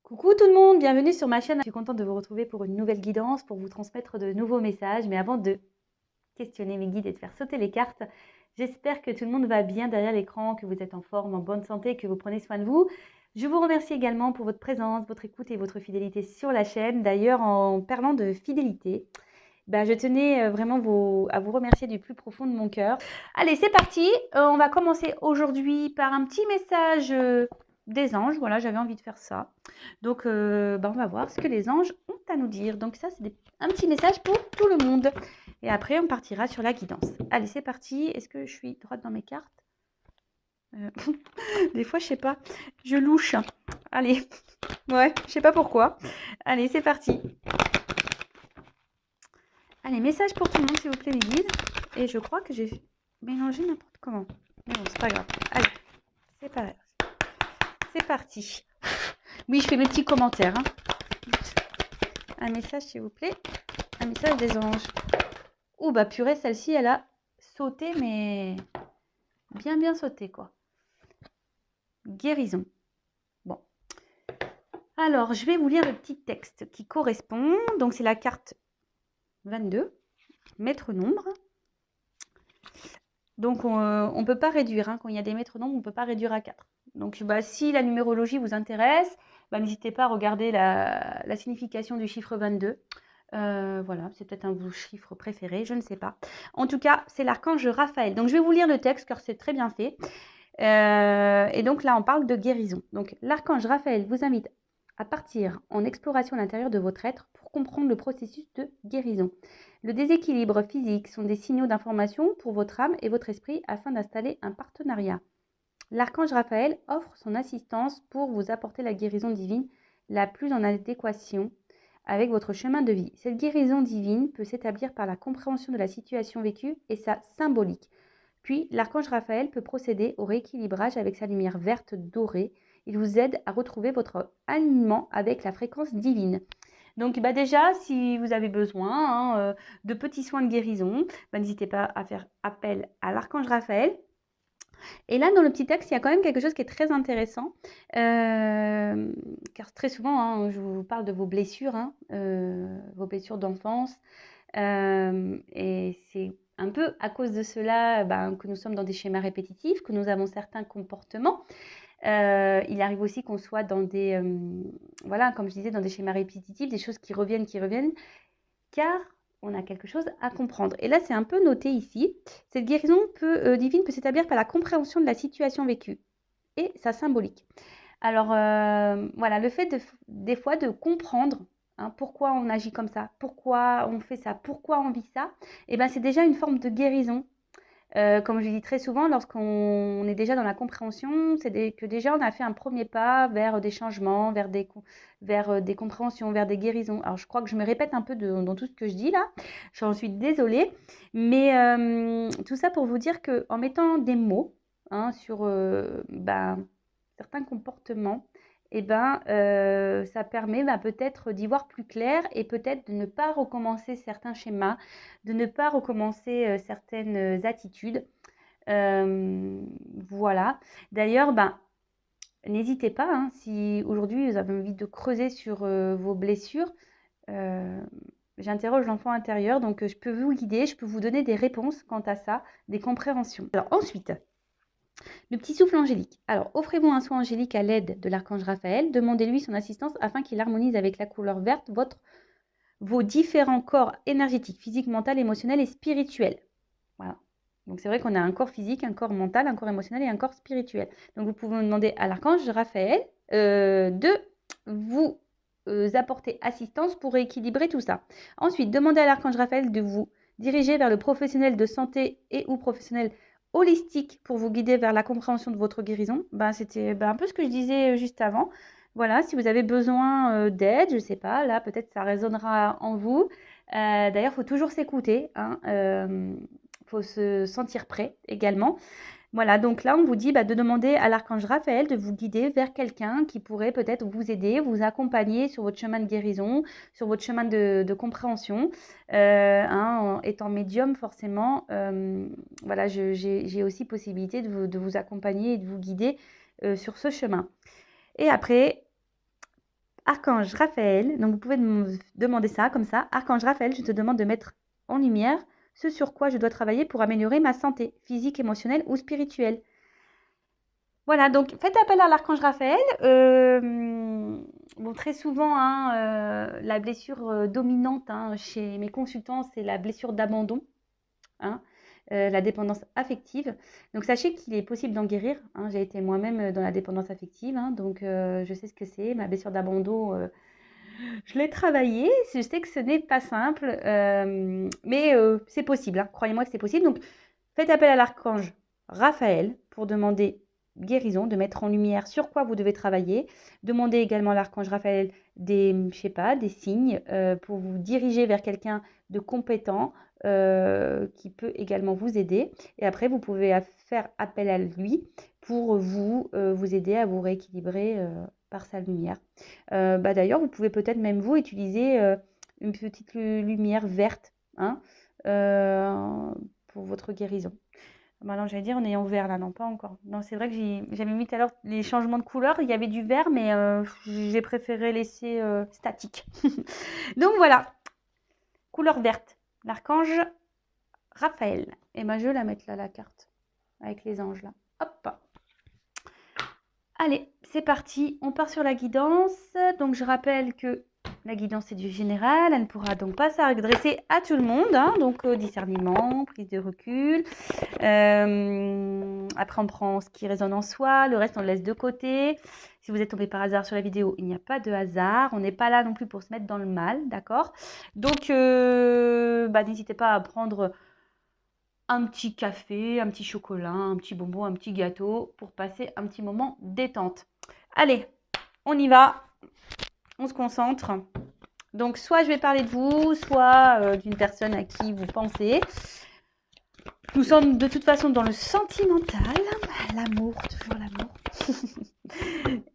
Coucou tout le monde, bienvenue sur ma chaîne. Je suis contente de vous retrouver pour une nouvelle guidance, pour vous transmettre de nouveaux messages. Mais avant de questionner mes guides et de faire sauter les cartes, j'espère que tout le monde va bien derrière l'écran, que vous êtes en forme, en bonne santé, que vous prenez soin de vous. Je vous remercie également pour votre présence, votre écoute et votre fidélité sur la chaîne. D'ailleurs, en parlant de fidélité, je tenais vraiment à vous remercier du plus profond de mon cœur. Allez, c'est parti. On va commencer aujourd'hui par un petit message des anges. Voilà, j'avais envie de faire ça. Donc, on va voir ce que les anges ont à nous dire. Donc ça, c'est un petit message pour tout le monde. Et après, on partira sur la guidance. Allez, c'est parti. Est-ce que je suis droite dans mes cartes Des fois, je sais pas. Je louche. Allez. Ouais, je sais pas pourquoi. Allez, c'est parti. Allez, message pour tout le monde, s'il vous plaît, les guides. Et je crois que j'ai mélangé n'importe comment. Mais bon, c'est pas grave. Allez, c'est pas grave. C'est parti. Oui, je fais mes petits commentaires. Un message, s'il vous plaît. Un message des anges. Oh, bah purée, celle-ci, elle a sauté, mais bien sauté, quoi. Guérison. Bon. Alors, je vais vous lire le petit texte qui correspond. Donc, c'est la carte 22. Maître nombre. Donc, on ne peut pas réduire. Quand il y a des maîtres nombres, on ne peut pas réduire à 4. Donc, si la numérologie vous intéresse, n'hésitez pas à regarder la signification du chiffre 22. Voilà, c'est peut-être un de vos chiffres préférés, je ne sais pas. En tout cas, c'est l'archange Raphaël. Donc, je vais vous lire le texte car c'est très bien fait. Et donc là, on parle de guérison. Donc, l'archange Raphaël vous invite à partir en exploration à l'intérieur de votre être pour comprendre le processus de guérison. Le déséquilibre physique sont des signaux d'information pour votre âme et votre esprit afin d'installer un partenariat. L'archange Raphaël offre son assistance pour vous apporter la guérison divine la plus en adéquation avec votre chemin de vie. Cette guérison divine peut s'établir par la compréhension de la situation vécue et sa symbolique. Puis, l'archange Raphaël peut procéder au rééquilibrage avec sa lumière verte dorée. Il vous aide à retrouver votre alignement avec la fréquence divine. Donc déjà, si vous avez besoin de petits soins de guérison, n'hésitez pas à faire appel à l'archange Raphaël. Et là, dans le petit texte, il y a quand même quelque chose qui est très intéressant, car très souvent, je vous parle de vos blessures d'enfance, et c'est un peu à cause de cela que nous sommes dans des schémas répétitifs, que nous avons certains comportements. Il arrive aussi qu'on soit dans des, comme je disais, dans des schémas répétitifs, des choses qui reviennent, car on a quelque chose à comprendre. Et là, c'est un peu noté ici. Cette guérison divine peut s'établir par la compréhension de la situation vécue et sa symbolique. Alors, le fait des fois de comprendre pourquoi on agit comme ça, pourquoi on fait ça, pourquoi on vit ça, c'est déjà une forme de guérison. Comme je dis très souvent, lorsqu'on est déjà dans la compréhension, c'est que déjà on a fait un premier pas vers des changements, vers des compréhensions, vers des guérisons. Alors je crois que je me répète un peu dans tout ce que je dis là, j'en suis désolée, mais tout ça pour vous dire qu'en mettant des mots sur certains comportements, ça permet peut-être d'y voir plus clair et peut-être de ne pas recommencer certains schémas, de ne pas recommencer certaines attitudes. Voilà. D'ailleurs, n'hésitez pas, si aujourd'hui vous avez envie de creuser sur vos blessures, j'interroge l'enfant intérieur, donc je peux vous guider, je peux vous donner des réponses quant à ça, des compréhensions. Alors ensuite, le petit souffle angélique. Alors, offrez-vous un soin angélique à l'aide de l'archange Raphaël. Demandez-lui son assistance afin qu'il harmonise avec la couleur verte vos différents corps énergétiques, physique, mental, émotionnel et spirituel. Voilà. Donc, c'est vrai qu'on a un corps physique, un corps mental, un corps émotionnel et un corps spirituel. Donc, vous pouvez demander à l'archange Raphaël de vous apporter assistance pour rééquilibrer tout ça. Ensuite, demandez à l'archange Raphaël de vous diriger vers le professionnel de santé et ou professionnel holistique pour vous guider vers la compréhension de votre guérison. C'était un peu ce que je disais juste avant. Voilà, si vous avez besoin d'aide, je ne sais pas, là peut-être ça résonnera en vous. D'ailleurs, il faut toujours s'écouter, faut se sentir prêt également. Voilà, donc là, on vous dit de demander à l'archange Raphaël de vous guider vers quelqu'un qui pourrait peut-être vous aider, vous accompagner sur votre chemin de guérison, sur votre chemin de compréhension. En étant médium, forcément, j'ai aussi possibilité de vous accompagner et de vous guider sur ce chemin. Et après, Archange Raphaël, donc vous pouvez me demander ça comme ça. Archange Raphaël, je te demande de mettre en lumière ce sur quoi je dois travailler pour améliorer ma santé physique, émotionnelle ou spirituelle. Voilà, donc faites appel à l'archange Raphaël. Bon, très souvent, hein, la blessure dominante hein, chez mes consultants, c'est la blessure d'abandon, hein, la dépendance affective. Donc sachez qu'il est possible d'en guérir. Hein. J'ai été moi-même dans la dépendance affective, hein, donc je sais ce que c'est. Ma blessure d'abandon, je l'ai travaillée. Je sais que ce n'est pas simple, mais c'est possible. Hein. Croyez-moi que c'est possible. Donc faites appel à l'archange Raphaël pour demander guérison, de mettre en lumière sur quoi vous devez travailler. Demandez également à l'archange Raphaël des, je sais pas, des signes pour vous diriger vers quelqu'un de compétent qui peut également vous aider. Et après, vous pouvez faire appel à lui pour vous aider à vous rééquilibrer par sa lumière. D'ailleurs, vous pouvez peut-être même vous utiliser une petite lumière verte hein, pour votre guérison. Maintenant, j'allais dire, on est en vert là, non, pas encore. Non, c'est vrai que j'avais mis tout à l'heure les changements de couleur. Il y avait du vert, mais j'ai préféré laisser statique. Donc voilà, couleur verte, l'archange Raphaël. Et ben, je vais la mettre là, la carte, avec les anges là. Hop. Allez, c'est parti. On part sur la guidance. Donc, je rappelle que la guidance est du général, elle ne pourra donc pas s'adresser à tout le monde, hein, donc discernement, prise de recul. Après, on prend ce qui résonne en soi, le reste, on le laisse de côté. Si vous êtes tombé par hasard sur la vidéo, il n'y a pas de hasard. On n'est pas là non plus pour se mettre dans le mal, d'accord? Donc, n'hésitez pas à prendre un petit café, un petit chocolat, un petit bonbon, un petit gâteau pour passer un petit moment détente. Allez, on y va. On se concentre. Donc, soit je vais parler de vous, soit d'une personne à qui vous pensez. Nous sommes de toute façon dans le sentimental. L'amour, toujours l'amour.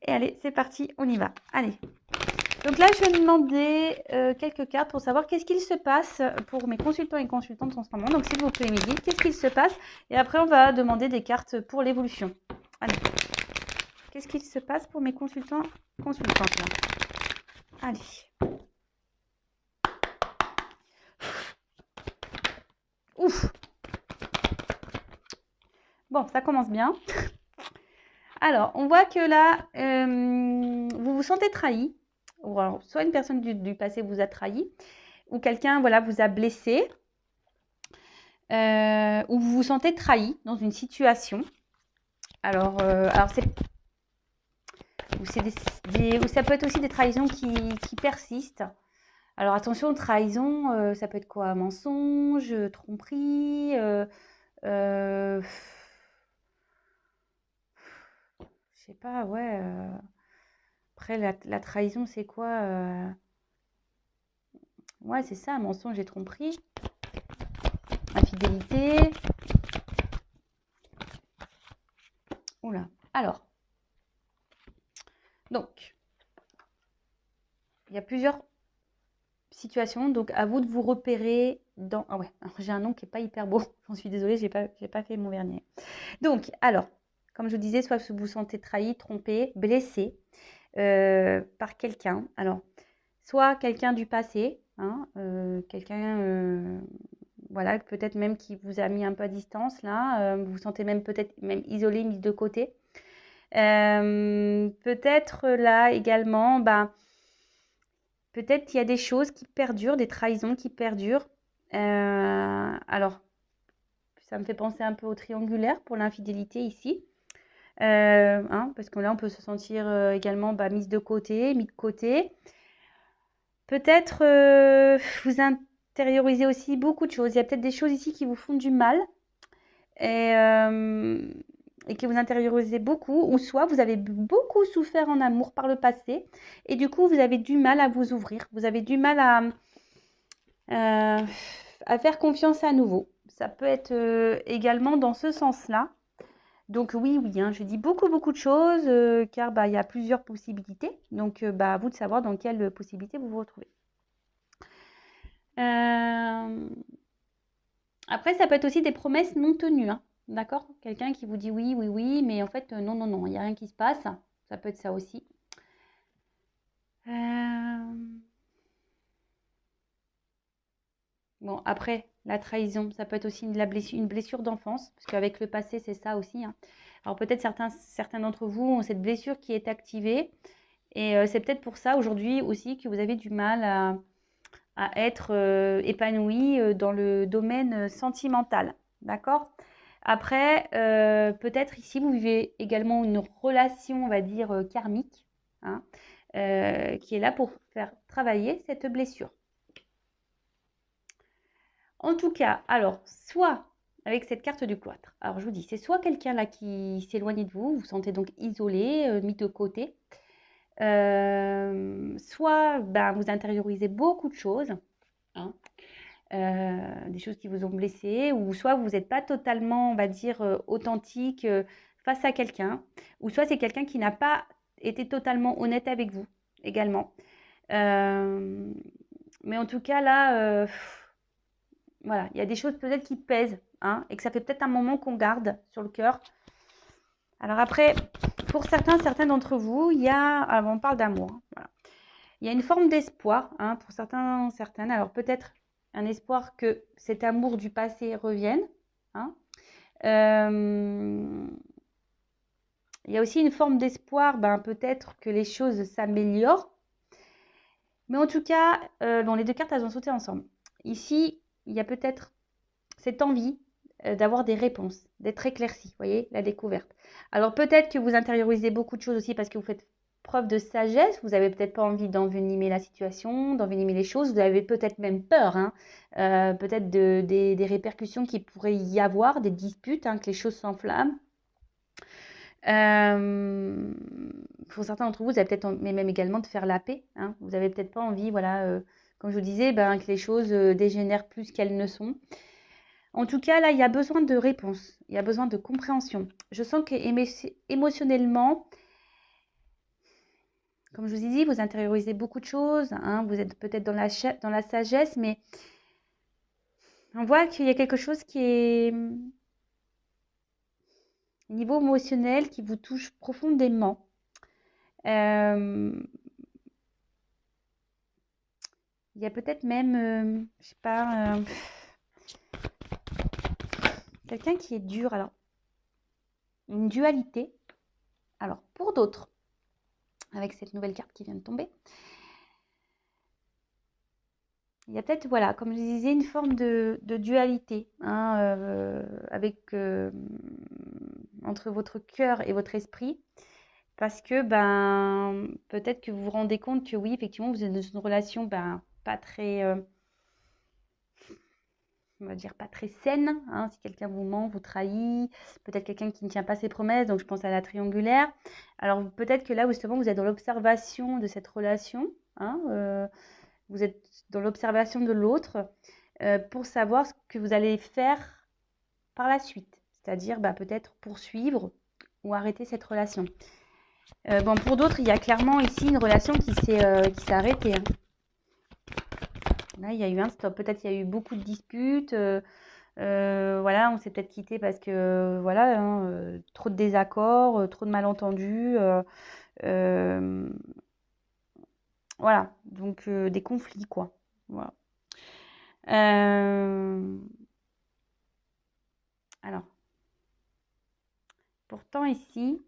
Et allez, c'est parti, on y va. Allez. Donc là, je vais demander quelques cartes pour savoir qu'est-ce qu'il se passe pour mes consultants et consultantes en ce moment. Donc, s'il vous plaît, me dites qu'est-ce qu'il se passe. Et après, on va demander des cartes pour l'évolution. Allez. Qu'est-ce qu'il se passe pour mes consultants et consultantes là? Allez. Ouf. Bon, ça commence bien. Alors, on voit que là, vous vous sentez trahi. Ou alors, soit une personne du passé vous a trahi, ou quelqu'un voilà, vous a blessé, ou vous vous sentez trahi dans une situation. Alors ou ça peut être aussi des trahisons qui persistent. Alors attention, trahison, ça peut être quoi? Mensonge, tromperie, je sais pas, ouais. Après, la trahison, c'est quoi? Ouais, c'est ça, mensonge et tromperie. Infidélité. Oula. Alors. Donc, il y a plusieurs situations. Donc, à vous de vous repérer dans... Ah ouais, j'ai un nom qui n'est pas hyper beau. J'en suis désolée, j'ai pas fait mon vernis. Donc, alors, comme je vous disais, soit vous vous sentez trahi, trompé, blessé par quelqu'un. Alors, soit quelqu'un du passé, hein, quelqu'un... voilà, peut-être même qui vous a mis un peu à distance, là. Vous vous sentez même peut-être même isolé, mis de côté. Peut-être là également, peut-être il y a des choses qui perdurent, des trahisons qui perdurent. Alors, ça me fait penser un peu au triangulaire pour l'infidélité ici. Parce que là, on peut se sentir également mise de côté, mis de côté. Peut-être vous intériorisez aussi beaucoup de choses. Il y a peut-être des choses ici qui vous font du mal et que vous intériorisez beaucoup, ou soit vous avez beaucoup souffert en amour par le passé et du coup, vous avez du mal à vous ouvrir. Vous avez du mal à faire confiance à nouveau. Ça peut être également dans ce sens-là. Donc oui, hein, je dis beaucoup de choses car il y a plusieurs possibilités. Donc à vous de savoir dans quelle possibilité vous vous retrouvez. Après, ça peut être aussi des promesses non tenues. Hein, d'accord? Quelqu'un qui vous dit oui, mais en fait, non, il n'y a rien qui se passe. Ça peut être ça aussi. Bon, après, la trahison, ça peut être aussi une blessure d'enfance, parce qu'avec le passé, c'est ça aussi, hein. Alors peut-être certains d'entre vous ont cette blessure qui est activée, et c'est peut-être pour ça aujourd'hui aussi que vous avez du mal à être épanoui dans le domaine sentimental. D'accord? Après, peut-être ici, vous vivez également une relation, on va dire, karmique, hein, qui est là pour faire travailler cette blessure. En tout cas, alors, soit avec cette carte du cloître, alors je vous dis, c'est soit quelqu'un là qui s'éloigne de vous, vous vous sentez donc isolé, mis de côté, soit ben, vous intériorisez beaucoup de choses, hein, des choses qui vous ont blessé, ou soit vous n'êtes pas totalement, on va dire, authentique face à quelqu'un, ou soit c'est quelqu'un qui n'a pas été totalement honnête avec vous également. Mais en tout cas, là, voilà, il y a des choses peut-être qui pèsent, hein, et que ça fait peut-être un moment qu'on garde sur le cœur. Alors après, pour certains d'entre vous, alors on parle d'amour, hein, voilà. Il y a une forme d'espoir, hein, pour certaines. Alors peut-être un espoir que cet amour du passé revienne, hein. Il y a aussi une forme d'espoir, ben, peut-être que les choses s'améliorent. Mais en tout cas, bon, les deux cartes, elles ont sauté ensemble. Ici, il y a peut-être cette envie d'avoir des réponses, d'être éclairci, vous voyez, la découverte. Alors peut-être que vous intériorisez beaucoup de choses aussi parce que vous faites preuve de sagesse, vous n'avez peut-être pas envie d'envenimer la situation, d'envenimer les choses, vous avez peut-être même peur, hein, peut-être des répercussions qui pourraient y avoir, des disputes, hein, que les choses s'enflamment. Pour certains d'entre vous, vous avez peut-être, mais même également de faire la paix, hein. Vous n'avez peut-être pas envie, voilà, comme je vous disais, ben, que les choses dégénèrent plus qu'elles ne sont. En tout cas, là, il y a besoin de réponse, il y a besoin de compréhension. Je sens que émotionnellement, comme je vous ai dit, vous intériorisez beaucoup de choses, hein, vous êtes peut-être dans la sagesse, mais on voit qu'il y a quelque chose qui est au niveau émotionnel qui vous touche profondément. Il y a peut-être même, je sais pas, quelqu'un qui est dur. Alors, une dualité. Alors, pour d'autres, avec cette nouvelle carte qui vient de tomber, il y a peut-être, voilà, comme je disais, une forme de dualité, hein, entre votre cœur et votre esprit. Parce que, ben, peut-être que vous vous rendez compte que oui, effectivement, vous êtes dans une relation, ben, pas très, on va dire, pas très saine, hein, si quelqu'un vous ment, vous trahit, peut-être quelqu'un qui ne tient pas ses promesses, donc je pense à la triangulaire. Alors, peut-être que là, justement, vous êtes dans l'observation de cette relation, hein, vous êtes dans l'observation de l'autre pour savoir ce que vous allez faire par la suite, c'est-à-dire bah, peut-être poursuivre ou arrêter cette relation. Bon, pour d'autres, il y a clairement ici une relation qui s'est arrêtée, hein. Là, il y a eu un stop. Peut-être il y a eu beaucoup de disputes. Voilà, on s'est peut-être quitté parce que voilà, hein, trop de désaccords, trop de malentendus. Voilà, donc des conflits, quoi. Voilà. Alors, pourtant ici,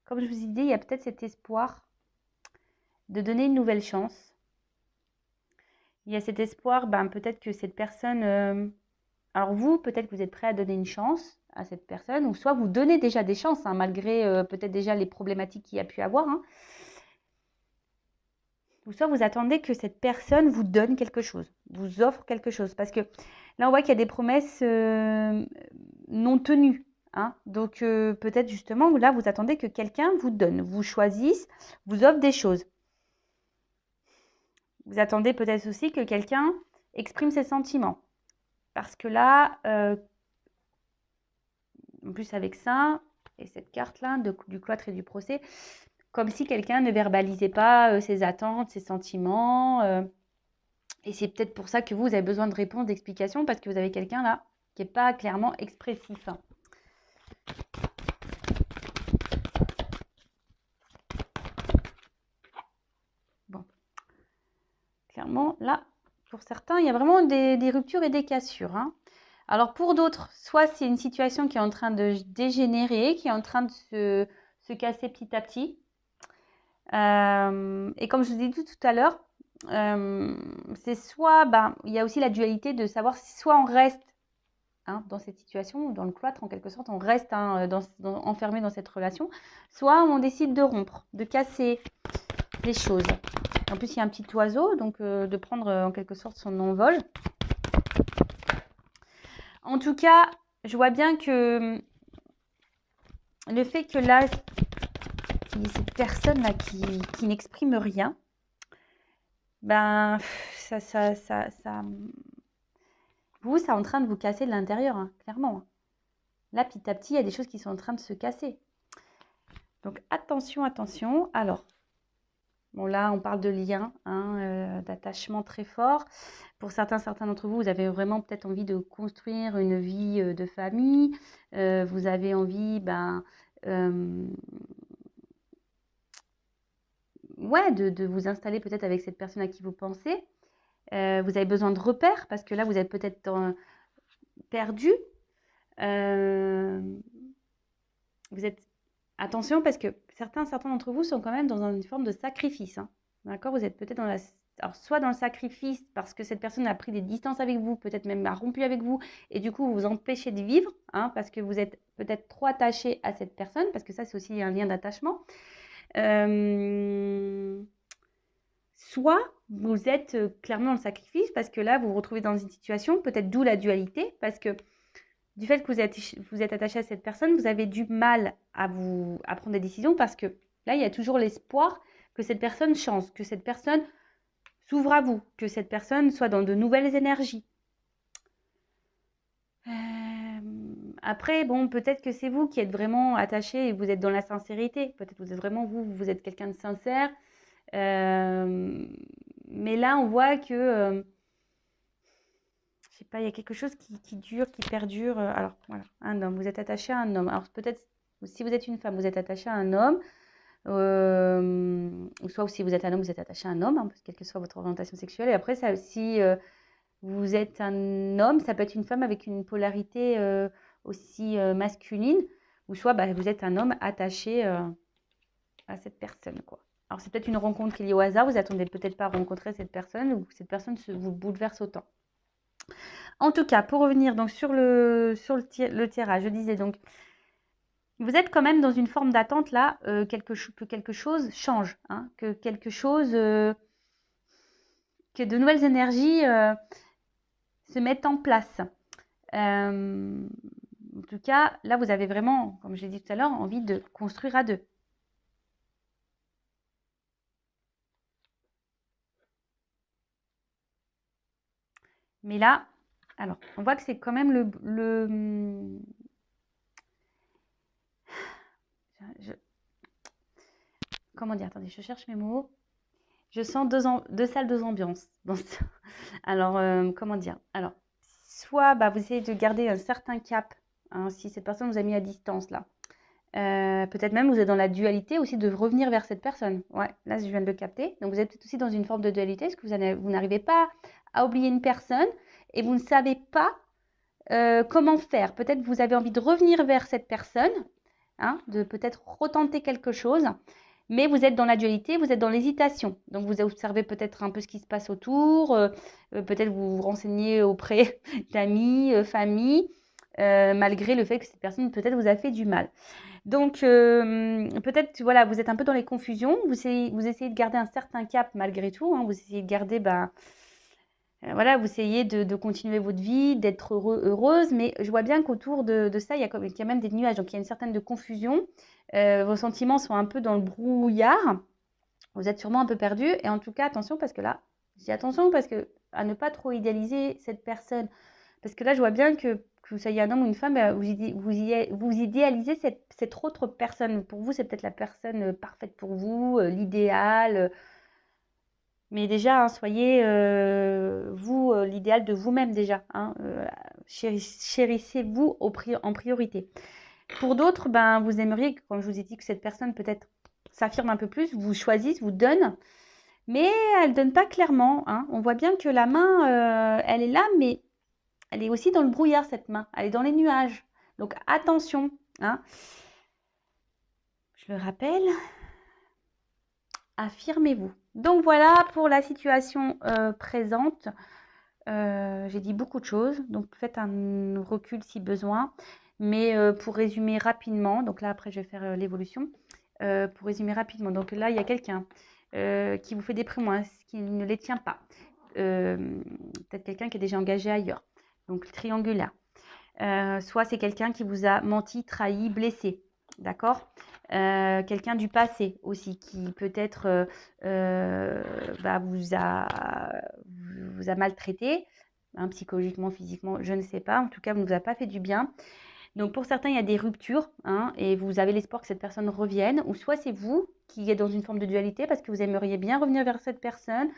comme je vous ai dit, il y a peut-être cet espoir de donner une nouvelle chance. Il y a cet espoir, ben, peut-être que cette personne... alors vous, peut-être que vous êtes prêt à donner une chance à cette personne, ou soit vous donnez déjà des chances, hein, malgré peut-être déjà les problématiques qu'il y a pu avoir, hein. Ou soit vous attendez que cette personne vous donne quelque chose, vous offre quelque chose. Parce que là, on voit qu'il y a des promesses non tenues, hein. Donc peut-être justement, là, vous attendez que quelqu'un vous donne, vous choisisse, vous offre des choses. Vous attendez peut-être aussi que quelqu'un exprime ses sentiments. Parce que là, en plus avec ça, et cette carte-là, du cloître et du procès, comme si quelqu'un ne verbalisait pas ses attentes, ses sentiments. Et c'est peut-être pour ça que vous avez besoin de réponses, d'explications, parce que vous avez quelqu'un là qui n'est pas clairement expressif. Bon. Clairement, là, pour certains, il y a vraiment des ruptures et des cassures, hein. Alors pour d'autres, soit c'est une situation qui est en train de dégénérer, qui est en train de se casser petit à petit. Et comme je vous ai dit tout à l'heure, c'est soit, il y a aussi la dualité de savoir si soit on reste dans cette situation, dans le cloître en quelque sorte, on reste enfermé dans cette relation, soit on décide de rompre, de casser les choses. En plus, il y a un petit oiseau, donc de prendre en quelque sorte son envol. En tout cas, je vois bien que le fait que là, il y ait cette personne-là qui n'exprime rien, ça vous, c'est en train de vous casser de l'intérieur, hein, clairement. Là, petit à petit, il y a des choses qui sont en train de se casser. Donc, attention, attention. Alors, bon, là, on parle de lien, d'attachement très fort. Pour certains d'entre vous, vous avez vraiment peut-être envie de construire une vie de famille. Vous avez envie, de vous installer peut-être avec cette personne à qui vous pensez. Vous avez besoin de repères parce que là, vous êtes peut-être perdu. Vous êtes... Attention parce que certains d'entre vous sont quand même dans une forme de sacrifice. Hein. D'accord ? Vous êtes peut-être alors, soit dans le sacrifice parce que cette personne a pris des distances avec vous, peut-être même a rompu avec vous, et du coup, vous vous empêchez de vivre, parce que vous êtes peut-être trop attaché à cette personne, parce que ça, c'est aussi un lien d'attachement. Soit vous êtes clairement dans le sacrifice parce que là, vous vous retrouvez dans une situation, peut-être d'où la dualité, parce que du fait que vous êtes attaché à cette personne, vous avez du mal à prendre des décisions parce que là, il y a toujours l'espoir que cette personne change, que cette personne s'ouvre à vous, que cette personne soit dans de nouvelles énergies. Après, bon, peut-être que c'est vous qui êtes vraiment attaché et vous êtes dans la sincérité. Peut-être que vous êtes vraiment vous êtes quelqu'un de sincère. Mais là, on voit que, je sais pas, il y a quelque chose qui dure, qui perdure. Alors, voilà, un homme, vous êtes attaché à un homme. Alors, peut-être, si vous êtes une femme, vous êtes attaché à un homme. Ou soit si vous êtes un homme, vous êtes attaché à un homme, quelle que soit votre orientation sexuelle. Et après, ça, si vous êtes un homme, ça peut être une femme avec une polarité aussi masculine. Ou soit vous êtes un homme attaché à cette personne, quoi. Alors, c'est peut-être une rencontre qui est liée au hasard. Vous attendez peut-être pas à rencontrer cette personne ou que cette personne vous bouleverse autant. En tout cas, pour revenir donc sur le tirage, je disais donc, vous êtes quand même dans une forme d'attente là, que quelque chose change, que quelque chose, que de nouvelles énergies se mettent en place. En tout cas, là, vous avez vraiment, comme j'ai dit tout à l'heure, envie de construire à deux. Mais là, alors, on voit que c'est quand même comment dire? Attendez, je cherche mes mots. Je sens deux salles, deux ambiances. Alors, comment dire? Alors, soit vous essayez de garder un certain cap, si cette personne vous a mis à distance là. Peut-être même vous êtes dans la dualité aussi de revenir vers cette personne. Ouais, là je viens de le capter. Donc vous êtes peut-être aussi dans une forme de dualité, parce que vous n'arrivez pas à oublier une personne et vous ne savez pas comment faire. Peut-être vous avez envie de revenir vers cette personne, de peut-être retenter quelque chose, mais vous êtes dans la dualité, vous êtes dans l'hésitation. Donc vous observez peut-être un peu ce qui se passe autour, peut-être vous vous renseignez auprès d'amis, famille, malgré le fait que cette personne peut-être vous a fait du mal. Donc, peut-être, voilà, vous êtes un peu dans les confusions. Vous essayez de garder un certain cap malgré tout. Vous essayez de garder, voilà, vous essayez de continuer votre vie, d'être heureuse. Mais je vois bien qu'autour de ça, il y a même des nuages. Donc, il y a une certaine de confusion. Vos sentiments sont un peu dans le brouillard. Vous êtes sûrement un peu perdu. Et en tout cas, attention, parce que là, je dis attention parce que à ne pas trop idéaliser cette personne. Parce que là, je vois bien que vous soyez un homme ou une femme, vous idéalisez cette autre personne. Pour vous, c'est peut-être la personne parfaite pour vous, l'idéal. Mais déjà, soyez vous l'idéal de vous-même déjà. Chérissez-vous en priorité. Pour d'autres, vous aimeriez, comme je vous ai dit, que cette personne peut-être s'affirme un peu plus, vous choisisse, vous donne. mais elle ne donne pas clairement, hein. On voit bien que la main, elle est là, mais elle est aussi dans le brouillard, cette main. Elle est dans les nuages. Donc attention, hein. Je le rappelle, affirmez-vous. Donc voilà pour la situation présente. J'ai dit beaucoup de choses, donc faites un recul si besoin. Mais pour résumer rapidement, donc là après je vais faire l'évolution. Pour résumer rapidement, donc là il y a quelqu'un qui vous fait des promesses, qui ne les tient pas. Peut-être quelqu'un qui est déjà engagé ailleurs, donc triangulaire. Soit c'est quelqu'un qui vous a menti, trahi, blessé, d'accord. Quelqu'un du passé aussi qui peut-être vous a maltraité, hein, psychologiquement, physiquement, je ne sais pas. En tout cas, ne vous a pas fait du bien. Donc pour certains, il y a des ruptures, hein, et vous avez l'espoir que cette personne revienne, ou soit c'est vous qui êtes dans une forme de dualité parce que vous aimeriez bien revenir vers cette personne,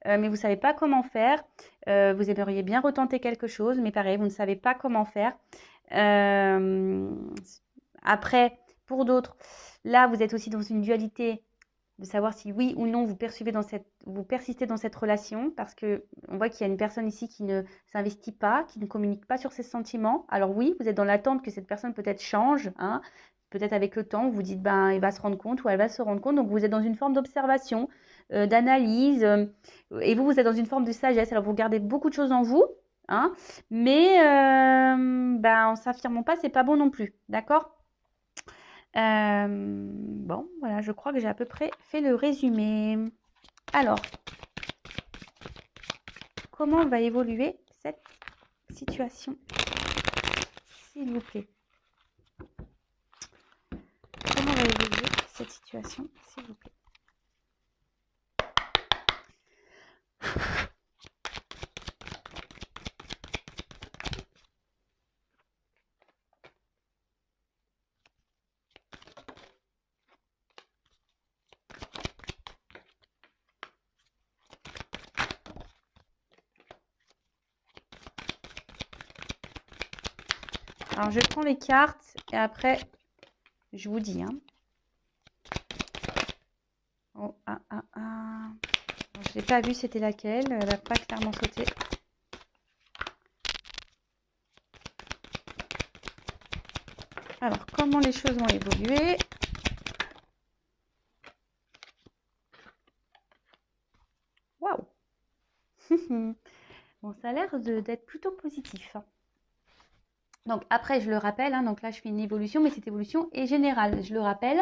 mais vous ne savez pas comment faire. Vous aimeriez bien retenter quelque chose, mais pareil, vous ne savez pas comment faire. Après, pour d'autres, là, vous êtes aussi dans une dualité de savoir si oui ou non vous persistez dans cette relation, parce que on voit qu'il y a une personne ici qui ne s'investit pas, qui ne communique pas sur ses sentiments. Alors oui, vous êtes dans l'attente que cette personne peut-être change, hein, peut-être avec le temps, vous vous dites ben il va se rendre compte ou elle va se rendre compte. Donc vous êtes dans une forme d'observation, d'analyse, et vous êtes dans une forme de sagesse. Alors vous gardez beaucoup de choses en vous, hein, mais en s'affirmant pas, c'est pas bon non plus, d'accord. Bon, voilà, je crois que j'ai à peu près fait le résumé. Alors, comment va évoluer cette situation, s'il vous plaît? Comment va évoluer cette situation, s'il vous plaît? Alors, je prends les cartes et après, je vous dis, hein. Oh, je l'ai pas vue, c'était laquelle? Elle n'a pas clairement sauté. Alors, comment les choses vont évoluer? Waouh! Bon, ça a l'air d'être plutôt positif. Donc après, je le rappelle, hein, donc là je fais une évolution, mais cette évolution est générale. Je le rappelle,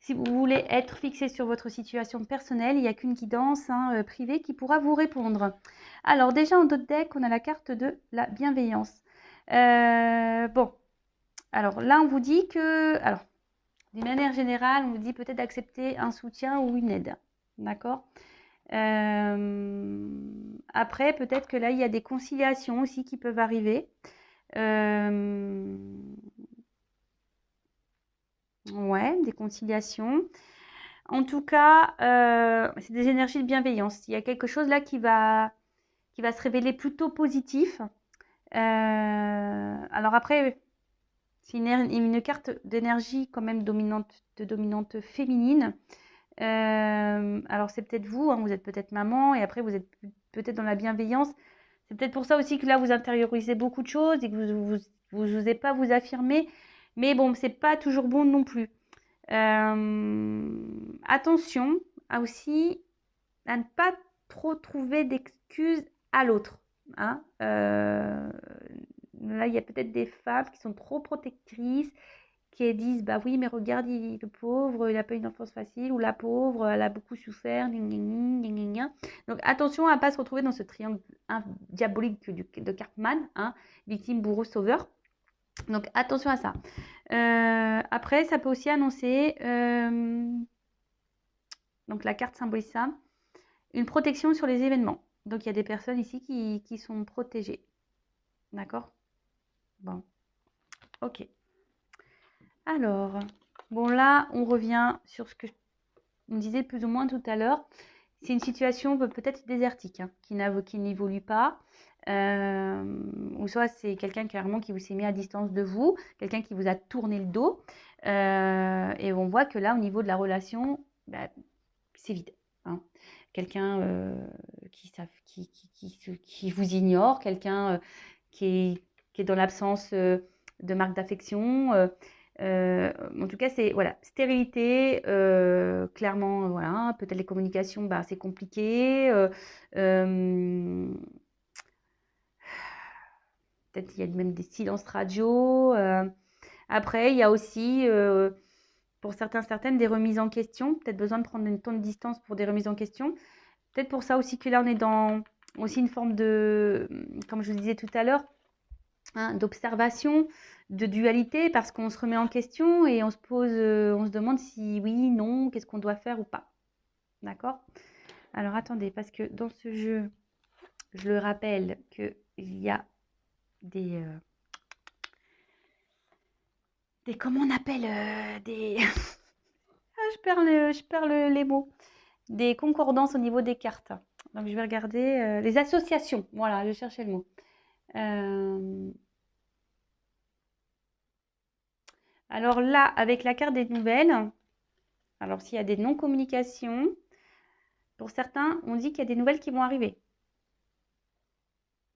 si vous voulez être fixé sur votre situation personnelle, il n'y a qu'une guidance, hein, privée qui pourra vous répondre. Alors déjà en d'autres deck, on a la carte de la bienveillance. Bon, alors là on vous dit que, alors d'une manière générale, on vous dit peut-être d'accepter un soutien ou une aide, d'accord. Après, peut-être que là il y a des conciliations aussi qui peuvent arriver. Ouais, des conciliations. En tout cas, c'est des énergies de bienveillance. Il y a quelque chose là qui va se révéler plutôt positif. Alors après, c'est une carte d'énergie quand même dominante féminine. Alors c'est peut-être vous, hein, vous êtes peut-être maman et après vous êtes peut-être dans la bienveillance. C'est peut-être pour ça aussi que là vous intériorisez beaucoup de choses et que vous n'osez pas vous affirmer. Mais bon, c'est pas toujours bon non plus. Attention aussi à ne pas trop trouver d'excuses à l'autre, hein. Là, il y a peut-être des femmes qui sont trop protectrices, qui disent bah oui, mais regarde, le pauvre, il n'a pas une enfance facile, ou la pauvre, elle a beaucoup souffert, donc attention à ne pas se retrouver dans ce triangle diabolique de Cartman, hein, victime, bourreau, sauveur. Donc attention à ça. Après, ça peut aussi annoncer, donc la carte symbolise ça, une protection sur les événements. Donc il y a des personnes ici qui sont protégées. D'accord? Bon. Ok. Alors, bon là, on revient sur ce que on disait plus ou moins tout à l'heure. C'est une situation peut-être désertique, hein, qui n'évolue pas. Ou soit c'est quelqu'un carrément qui vous s'est mis à distance de vous, quelqu'un qui vous a tourné le dos. Et on voit que là, au niveau de la relation, c'est vide. hein. Quelqu'un qui vous ignore, quelqu'un qui est dans l'absence de marque d'affection. En tout cas, c'est voilà, stérilité, clairement, voilà, peut-être les communications, bah, c'est compliqué. Peut-être il y a même des silences radio. Après, il y a aussi, pour certains, certaines, des remises en question. Peut-être besoin de prendre une temps de distance pour des remises en question. Peut-être pour ça aussi que là, on est dans aussi une forme de, comme je vous disais tout à l'heure, hein, d'observation, de dualité, parce qu'on se remet en question et on se pose, on se demande si oui, non, qu'est-ce qu'on doit faire ou pas. D'accord? Alors attendez, parce que dans ce jeu, je le rappelle qu'il y a des comment on appelle des ah, les mots. Des concordances au niveau des cartes. Donc je vais regarder les associations. Voilà, je cherchais le mot. Alors là, avec la carte des nouvelles, alors s'il y a des non-communications, pour certains, on dit qu'il y a des nouvelles qui vont arriver.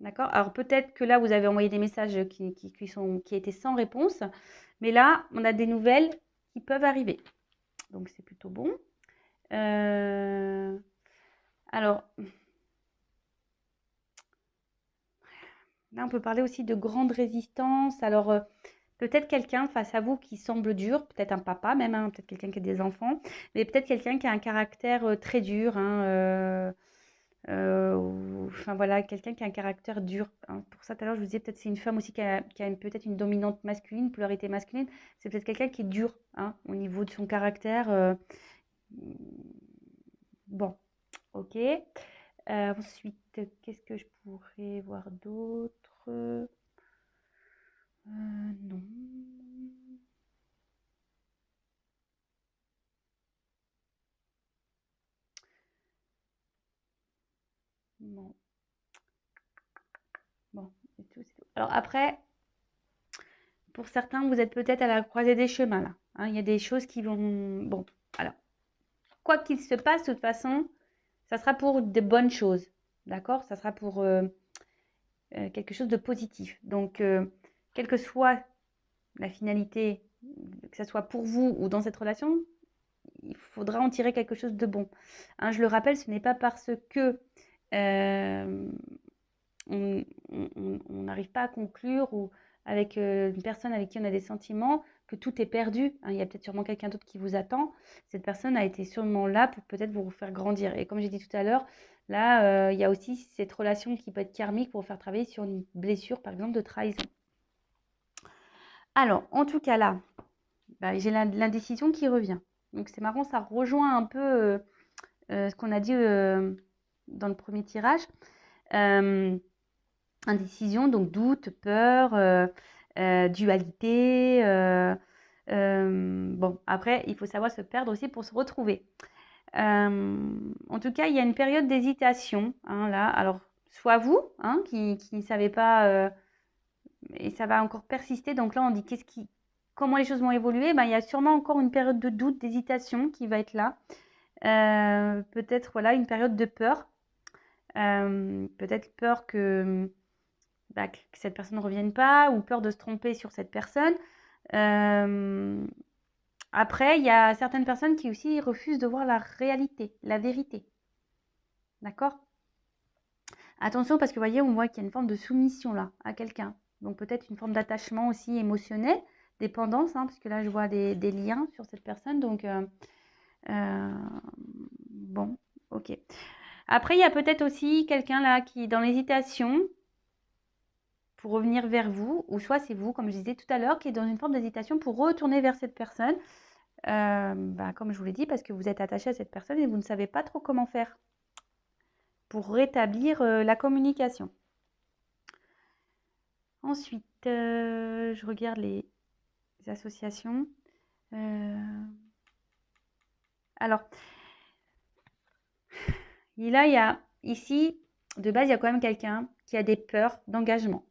D'accord? Alors peut-être que là, vous avez envoyé des messages qui étaient sans réponse, mais là, on a des nouvelles qui peuvent arriver. Donc c'est plutôt bon. Alors, là, on peut parler aussi de grande résistance. Alors, peut-être quelqu'un face à vous qui semble dur, peut-être un papa même, hein, peut-être quelqu'un qui a des enfants, mais peut-être quelqu'un qui a un caractère très dur, hein, enfin voilà, quelqu'un qui a un caractère dur, hein. Pour ça, tout à l'heure, je vous disais, peut-être c'est une femme aussi qui a peut-être une dominante masculine, polarité masculine. C'est peut-être quelqu'un qui est dur, hein, au niveau de son caractère. Bon, ok. Ensuite, qu'est-ce que je pourrais voir d'autre? Non. Non. Bon, c'est tout, c'est tout. Alors après, pour certains, vous êtes peut-être à la croisée des chemins là, hein. Il y a des choses qui vont. Bon, alors, quoi qu'il se passe, de toute façon, ça sera pour de bonnes choses. D'accord? Ça sera pour quelque chose de positif. Donc, quelle que soit la finalité, que ce soit pour vous ou dans cette relation, il faudra en tirer quelque chose de bon. Hein, je le rappelle, ce n'est pas parce que euh, on n'arrive pas à conclure ou avec une personne avec qui on a des sentiments que tout est perdu, hein. Il y a peut-être sûrement quelqu'un d'autre qui vous attend. Cette personne a été sûrement là pour peut-être vous faire grandir. Et comme j'ai dit tout à l'heure, là, il y a aussi cette relation qui peut être karmique pour vous faire travailler sur une blessure, par exemple, de trahison. Alors, en tout cas là, bah, j'ai l'indécision qui revient. Donc c'est marrant, ça rejoint un peu ce qu'on a dit dans le premier tirage. Indécision, donc doute, peur, dualité. Bon, après, il faut savoir se perdre aussi pour se retrouver. En tout cas, il y a une période d'hésitation, hein, là. Alors, soit vous, hein, qui ne savez pas, et ça va encore persister. Donc là, on dit comment les choses vont évoluer. Ben, il y a sûrement encore une période de doute, d'hésitation qui va être là. Peut-être voilà une période de peur. Peut-être peur que cette personne ne revienne pas ou peur de se tromper sur cette personne. Après, il y a certaines personnes qui aussi refusent de voir la réalité, la vérité. D'accord? Attention parce que vous voyez, on voit qu'il y a une forme de soumission là à quelqu'un. Donc peut-être une forme d'attachement aussi émotionnel, dépendance, hein, parce que là je vois des liens sur cette personne. Donc bon, ok. Après, il y a peut-être aussi quelqu'un là qui est dans l'hésitation pour revenir vers vous, ou soit c'est vous, comme je disais tout à l'heure, qui est dans une forme d'hésitation pour retourner vers cette personne. Comme je vous l'ai dit, parce que vous êtes attaché à cette personne et vous ne savez pas trop comment faire pour rétablir la communication. Ensuite, je regarde les associations. Alors, là, il y a ici, de base, il y a quand même quelqu'un qui a des peurs d'engagement.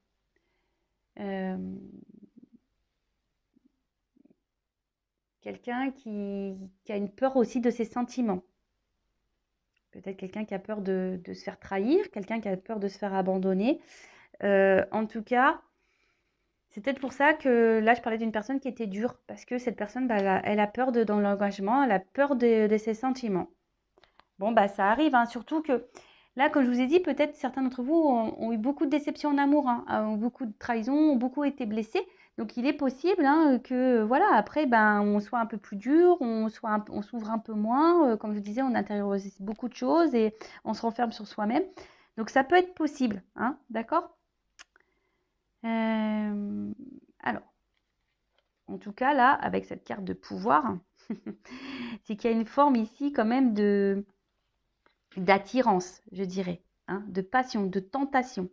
Quelqu'un qui a une peur aussi de ses sentiments. peut-être quelqu'un qui a peur de se faire trahir, quelqu'un qui a peur de se faire abandonner. En tout cas, c'est peut-être pour ça que là, je parlais d'une personne qui était dure, parce que cette personne, bah, elle a peur dans l'engagement, elle a peur de ses sentiments. Bon, bah, ça arrive, hein, surtout que là, comme je vous ai dit, peut-être certains d'entre vous ont eu beaucoup de déceptions en amour, hein, ont beaucoup de trahisons, ont beaucoup été blessés. Donc, il est possible hein, que, voilà, après, ben, on soit un peu plus dur, on s'ouvre un peu moins. Comme je vous disais, on intériorise beaucoup de choses et on se renferme sur soi-même. Donc, ça peut être possible, hein, d'accord? Alors, en tout cas, là, avec cette carte de pouvoir, c'est qu'il y a une forme ici quand même d'attirance, je dirais, hein, de passion, de tentation.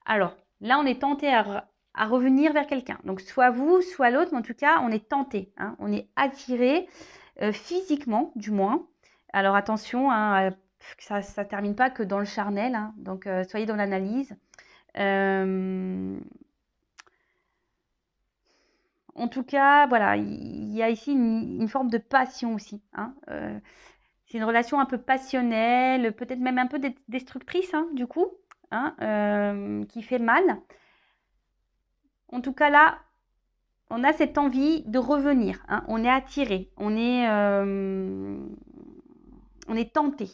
Alors, là, on est tenté à revenir vers quelqu'un. Donc, soit vous, soit l'autre, mais en tout cas, on est tenté, hein, on est attiré physiquement, du moins. Alors, attention, hein, que ça ne termine pas que dans le charnel, hein, donc soyez dans l'analyse. En tout cas, voilà, il y a ici une forme de passion aussi, hein, c'est une relation un peu passionnelle, peut-être même un peu destructrice, hein, du coup, hein, qui fait mal. En tout cas, là, on a cette envie de revenir, hein, on est attiré, on est tenté.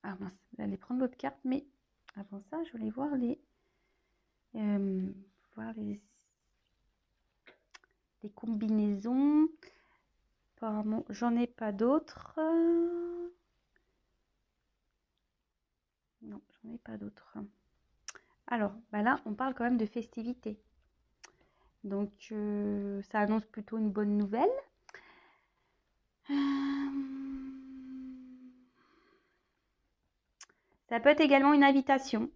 Ah mince, j'allais prendre l'autre carte, mais avant ça, je voulais voir les combinaisons. Apparemment, j'en ai pas d'autres. Non, j'en ai pas d'autres. Alors, bah là, on parle quand même de festivités. Donc, ça annonce plutôt une bonne nouvelle. Ça peut être également une invitation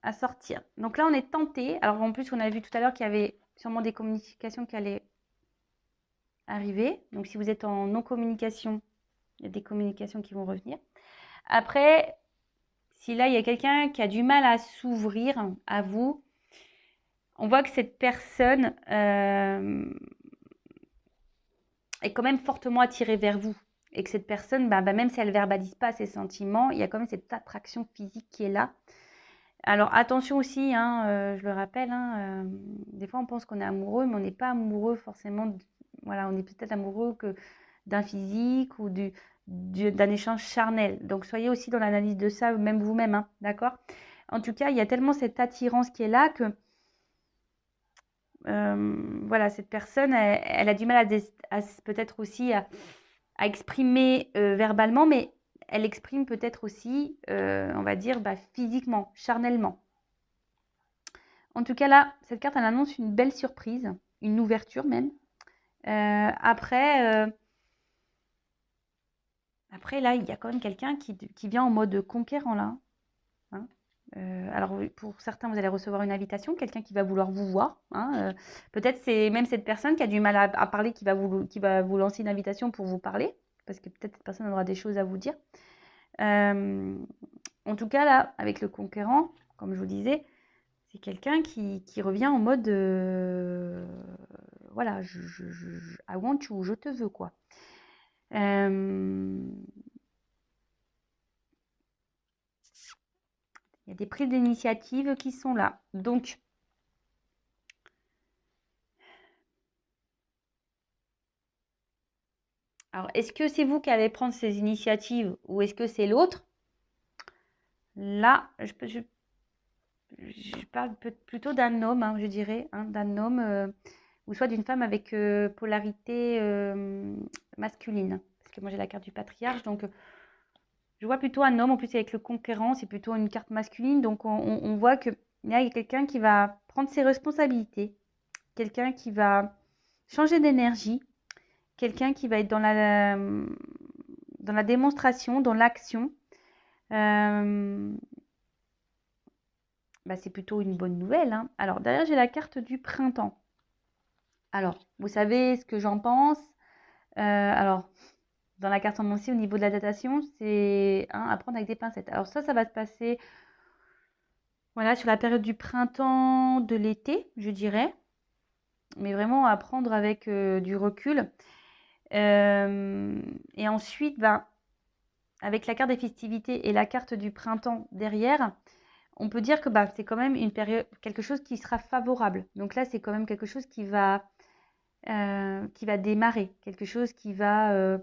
à sortir. Donc là, on est tenté. Alors, en plus, on a vu tout à l'heure qu'il y avait sûrement des communications qui allaient arriver. Donc, si vous êtes en non-communication, il y a des communications qui vont revenir. Après, si là, il y a quelqu'un qui a du mal à s'ouvrir à vous, on voit que cette personne est quand même fortement attirée vers vous. Et que cette personne, même si elle ne verbalise pas ses sentiments, il y a quand même cette attraction physique qui est là. Alors attention aussi, hein, je le rappelle, hein, des fois on pense qu'on est amoureux, mais on n'est pas amoureux forcément. Voilà, on est peut-être amoureux que d'un physique ou d'un échange charnel. Donc soyez aussi dans l'analyse de ça, même vous-même, hein, d'accord? En tout cas, il y a tellement cette attirance qui est là que voilà, cette personne, elle a du mal peut-être aussi à exprimer verbalement, mais elle exprime peut-être aussi, on va dire, physiquement, charnellement. En tout cas, là, cette carte, elle annonce une belle surprise, une ouverture même. Après, là, il y a quand même quelqu'un qui vient en mode conquérant, là. Hein. Alors, pour certains, vous allez recevoir une invitation, quelqu'un qui va vouloir vous voir. Hein. Peut-être c'est même cette personne qui a du mal à parler qui va vous lancer une invitation pour vous parler, parce que peut-être cette personne aura des choses à vous dire. En tout cas, là, avec le conquérant, comme je vous disais, c'est quelqu'un qui revient en mode voilà, I want you, je te veux, quoi. Il y a des prises d'initiative qui sont là. Donc, alors, est-ce que c'est vous qui allez prendre ces initiatives ou est-ce que c'est l'autre? Là, je parle plutôt d'un homme, hein, je dirais, hein, d'un homme ou soit d'une femme avec polarité masculine. Parce que moi, j'ai la carte du patriarche, donc je vois plutôt un homme. En plus, avec le conquérant, c'est plutôt une carte masculine. Donc, on voit que là, il y a quelqu'un qui va prendre ses responsabilités, quelqu'un qui va changer d'énergie, quelqu'un qui va être dans la démonstration, dans l'action. C'est plutôt une bonne nouvelle. Hein. Alors, derrière, j'ai la carte du printemps. Alors, vous savez ce que j'en pense. Alors, dans la carte en aussi, au niveau de la datation, c'est à prendre avec des pincettes. Alors ça va se passer voilà, sur la période du printemps, de l'été, je dirais. Mais vraiment à prendre avec du recul. Et ensuite, ben, avec la carte des festivités et la carte du printemps derrière, on peut dire que bah, c'est quand même une période, quelque chose qui sera favorable. Donc là, c'est quand même quelque chose qui va démarrer, quelque chose qui va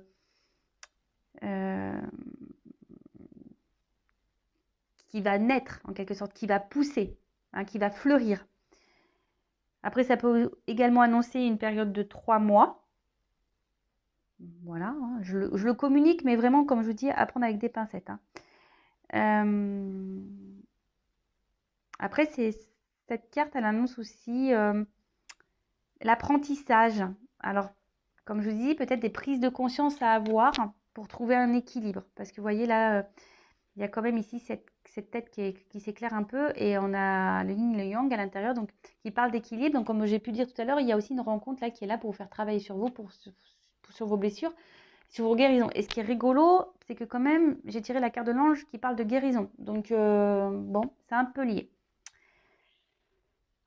naître en quelque sorte, qui va pousser, hein, qui va fleurir. Après, ça peut également annoncer une période de 3 mois. Voilà, hein, je le communique, mais vraiment, comme je vous dis, à prendre avec des pincettes. Hein. Après, cette carte, elle annonce aussi l'apprentissage. Alors, comme je vous dis, peut-être des prises de conscience à avoir pour trouver un équilibre. Parce que vous voyez là, il y a quand même ici cette tête qui s'éclaire un peu et on a le yin et le yang à l'intérieur, donc qui parle d'équilibre. Donc, comme j'ai pu dire tout à l'heure, il y a aussi une rencontre là qui est là pour vous faire travailler sur vous, sur vos blessures, sur vos guérisons. Et ce qui est rigolo, c'est que quand même, j'ai tiré la carte de l'ange qui parle de guérison. Donc, bon, c'est un peu lié.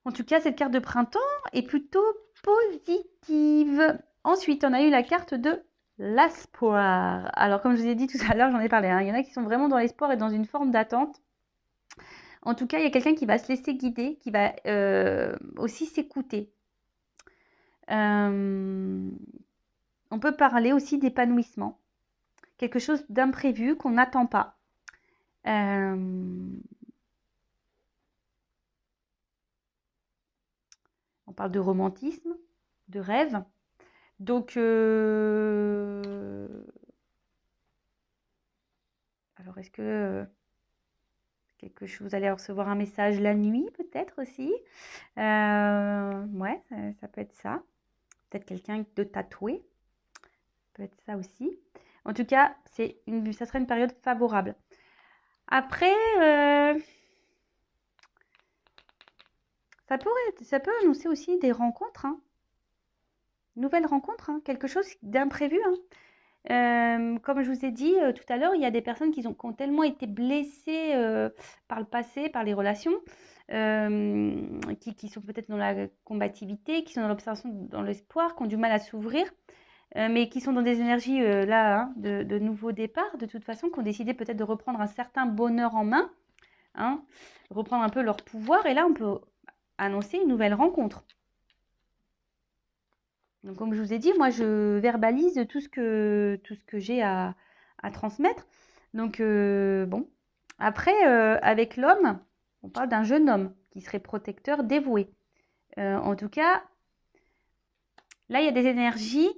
En tout cas, cette carte de printemps est plutôt positive. Ensuite, on a eu la carte de l'espoir. Alors, comme je vous ai dit tout à l'heure, j'en ai parlé. Hein, il y en a qui sont vraiment dans l'espoir et dans une forme d'attente. En tout cas, il y a quelqu'un qui va se laisser guider, qui va aussi s'écouter. On peut parler aussi d'épanouissement. Quelque chose d'imprévu qu'on n'attend pas. On parle de romantisme, de rêve. Donc, alors est-ce que quelque chose, vous allez recevoir un message la nuit peut-être aussi. Ouais, ça peut être ça. Peut-être quelqu'un de tatoué. Ça peut être ça aussi. En tout cas, ça serait une période favorable. Après, ça peut annoncer aussi des rencontres. Hein. Nouvelles rencontres, hein. Quelque chose d'imprévu. Hein. Comme je vous ai dit tout à l'heure, il y a des personnes qui ont tellement été blessées par le passé, par les relations, qui sont peut-être dans la combativité, qui sont dans l'observation, dans l'espoir, qui ont du mal à s'ouvrir, mais qui sont dans des énergies là, hein, de nouveau départ, de toute façon, qui ont décidé peut-être de reprendre un certain bonheur en main, hein, reprendre un peu leur pouvoir, et là, on peut annoncer une nouvelle rencontre. Donc, comme je vous ai dit, moi, je verbalise tout ce que j'ai à transmettre. Donc, bon. Après, avec l'homme, on parle d'un jeune homme qui serait protecteur, dévoué. En tout cas, là, il y a des énergies,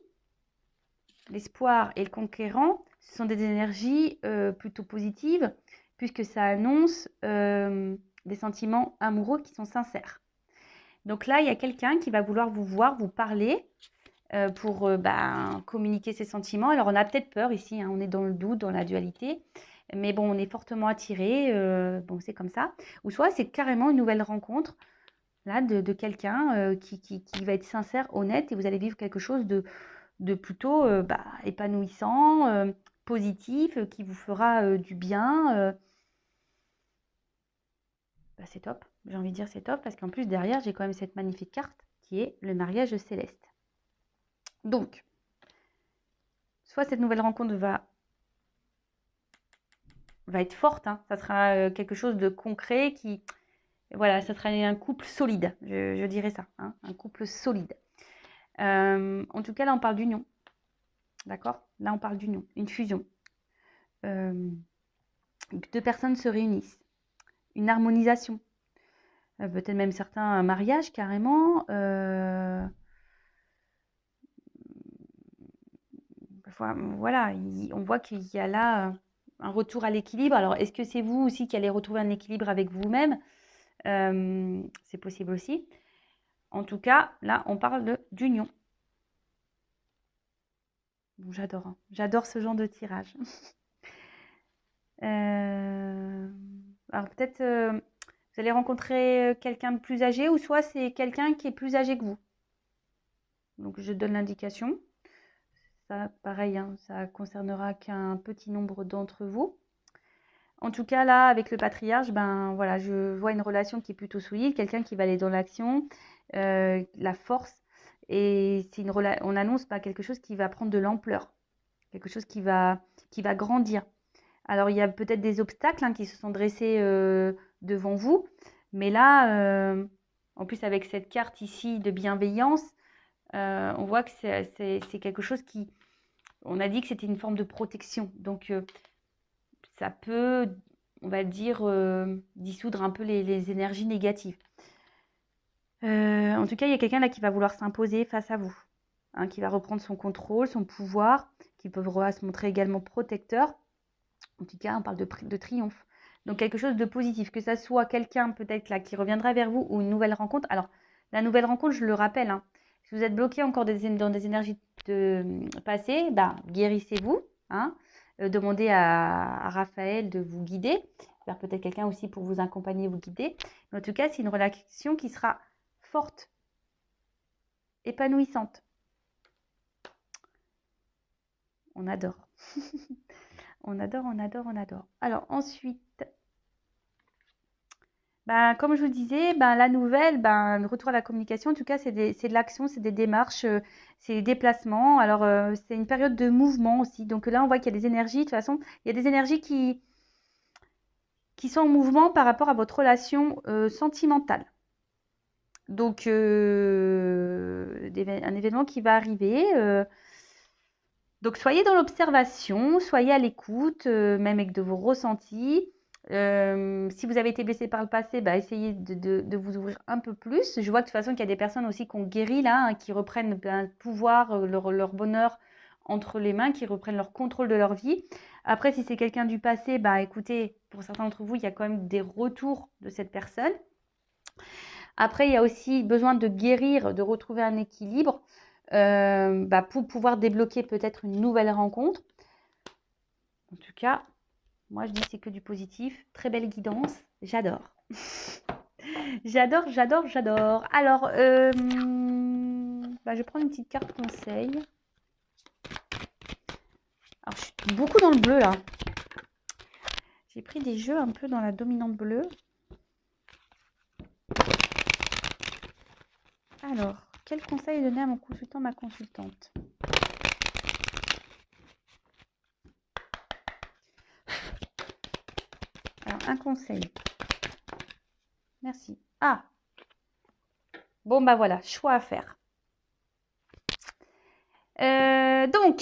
l'espoir et le conquérant, ce sont des énergies plutôt positives, puisque ça annonce des sentiments amoureux qui sont sincères. Donc là, il y a quelqu'un qui va vouloir vous voir, vous parler, pour communiquer ses sentiments. Alors, on a peut-être peur ici, hein, on est dans le doute, dans la dualité, mais bon, on est fortement attiré, bon, c'est comme ça. Ou soit c'est carrément une nouvelle rencontre là de quelqu'un qui va être sincère, honnête, et vous allez vivre quelque chose de plutôt épanouissant, positif, qui vous fera du bien. C'est top, j'ai envie de dire c'est top, parce qu'en plus derrière, j'ai quand même cette magnifique carte qui est le mariage céleste. Donc, soit cette nouvelle rencontre va être forte, hein. Ça sera quelque chose de concret voilà, ça sera un couple solide, je dirais ça, hein, un couple solide. En tout cas, là, on parle d'union, d'accord? Là, on parle d'union, une fusion. Deux personnes se réunissent, une harmonisation, peut-être même certains mariages carrément. Voilà, on voit qu'il y a là un retour à l'équilibre. Alors, est-ce que c'est vous aussi qui allez retrouver un équilibre avec vous-même? C'est possible aussi. En tout cas, là, on parle d'union. Bon, j'adore, hein. J'adore ce genre de tirage. Alors, peut-être vous allez rencontrer quelqu'un de plus âgé, ou soit c'est quelqu'un qui est plus âgé que vous. Donc, je donne l'indication. Ça, pareil, hein, ça concernera qu'un petit nombre d'entre vous. En tout cas, là, avec le patriarche, ben voilà, je vois une relation qui est plutôt solide, quelqu'un qui va aller dans l'action, la force, Et on annonce quelque chose qui va prendre de l'ampleur, quelque chose qui va grandir. Alors, il y a peut-être des obstacles qui se sont dressés devant vous, mais là, en plus avec cette carte ici de bienveillance, on voit que c'est quelque chose qui... On a dit que c'était une forme de protection, donc ça peut, on va dire, dissoudre un peu les énergies négatives. En tout cas, il y a quelqu'un là qui va vouloir s'imposer face à vous, qui va reprendre son contrôle, son pouvoir, qui peut se montrer également protecteur. En tout cas, on parle de triomphe. Donc, quelque chose de positif, que ça soit quelqu'un peut-être là qui reviendra vers vous ou une nouvelle rencontre. Alors, la nouvelle rencontre, je le rappelle, si vous êtes bloqué encore dans des énergies passées, guérissez-vous. Demandez à Raphaël de vous guider, vers peut-être quelqu'un aussi pour vous accompagner, vous guider. Mais en tout cas, c'est une relation qui sera forte, épanouissante. On adore. On adore, on adore, on adore. Alors ensuite, comme je vous disais, la nouvelle, le retour à la communication, en tout cas, c'est de l'action, c'est des démarches, c'est des déplacements. Alors, c'est une période de mouvement aussi. Donc là, on voit qu'il y a des énergies. De toute façon, il y a des énergies qui sont en mouvement par rapport à votre relation sentimentale. Donc, un événement qui va arriver. Donc, soyez dans l'observation, soyez à l'écoute, même avec de vos ressentis. Si vous avez été blessé par le passé, essayez de vous ouvrir un peu plus. Je vois de toute façon qu'il y a des personnes aussi qui ont guéri là, qui reprennent le pouvoir, leur bonheur entre les mains, qui reprennent leur contrôle de leur vie. Après, si c'est quelqu'un du passé, écoutez, pour certains d'entre vous, il y a quand même des retours de cette personne. Après, il y a aussi besoin de guérir, de retrouver un équilibre pour pouvoir débloquer peut-être une nouvelle rencontre. En tout cas, moi, je dis c'est que du positif. Très belle guidance. J'adore. J'adore, j'adore, j'adore. Alors, je vais prendre une petite carte conseil. Alors, je suis beaucoup dans le bleu, là. J'ai pris des jeux un peu dans la dominante bleue. Alors, quel conseil donner à mon consultant, ma consultante ? Alors, un conseil. Merci. Ah, bon, voilà, choix à faire. Donc,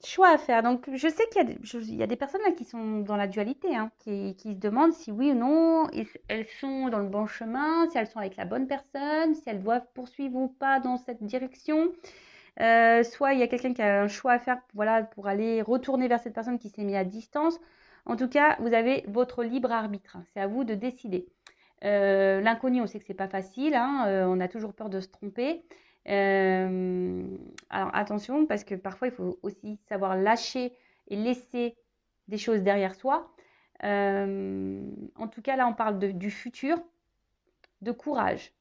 choix à faire. Donc, je sais qu'il y a des personnes là qui sont dans la dualité, qui se demandent si oui ou non elles sont dans le bon chemin, si elles sont avec la bonne personne, si elles doivent poursuivre ou pas dans cette direction. Soit il y a quelqu'un qui a un choix à faire pour aller retourner vers cette personne qui s'est mise à distance. En tout cas, vous avez votre libre arbitre. C'est à vous de décider. L'inconnu, on sait que c'est pas facile. On a toujours peur de se tromper. Alors attention, parce que parfois il faut aussi savoir lâcher et laisser des choses derrière soi. En tout cas, là, on parle du futur, de courage.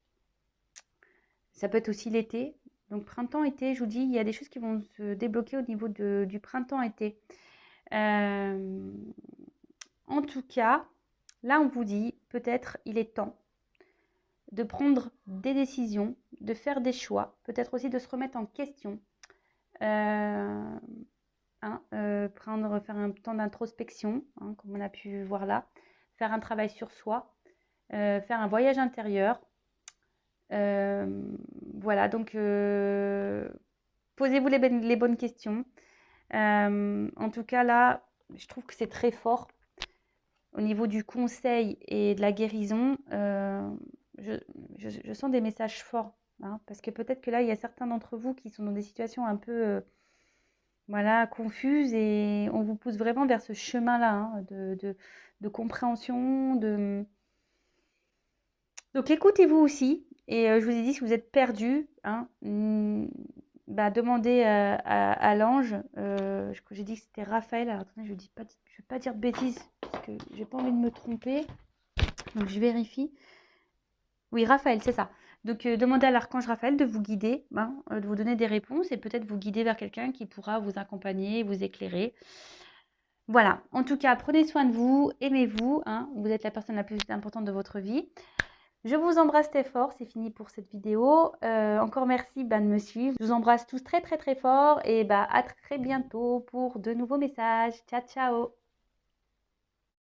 Ça peut être aussi l'été. Donc printemps-été, je vous dis, il y a des choses qui vont se débloquer au niveau du printemps-été. En tout cas, là, on vous dit, peut-être il est temps de prendre des décisions, de faire des choix, peut-être aussi de se remettre en question. Faire un temps d'introspection, comme on a pu voir là, faire un travail sur soi, faire un voyage intérieur. Voilà, donc posez-vous les bonnes questions. En tout cas, là, je trouve que c'est très fort. Au niveau du conseil et de la guérison, je sens des messages forts. Parce que peut-être que là, il y a certains d'entre vous qui sont dans des situations un peu confuses et on vous pousse vraiment vers ce chemin-là de compréhension. Donc, écoutez-vous aussi. Et je vous ai dit, si vous êtes perdu, demandez à l'ange. J'ai dit que c'était Raphaël. Alors, attendez, je ne vais pas dire de bêtises parce que je n'ai pas envie de me tromper. Donc, je vérifie. Oui, Raphaël, c'est ça. Donc, demandez à l'archange Raphaël de vous guider, de vous donner des réponses et peut-être vous guider vers quelqu'un qui pourra vous accompagner, vous éclairer. Voilà. En tout cas, prenez soin de vous, aimez-vous. Vous êtes la personne la plus importante de votre vie. Je vous embrasse très fort, c'est fini pour cette vidéo. Encore merci de me suivre. Je vous embrasse tous très très très fort et à très bientôt pour de nouveaux messages. Ciao ciao.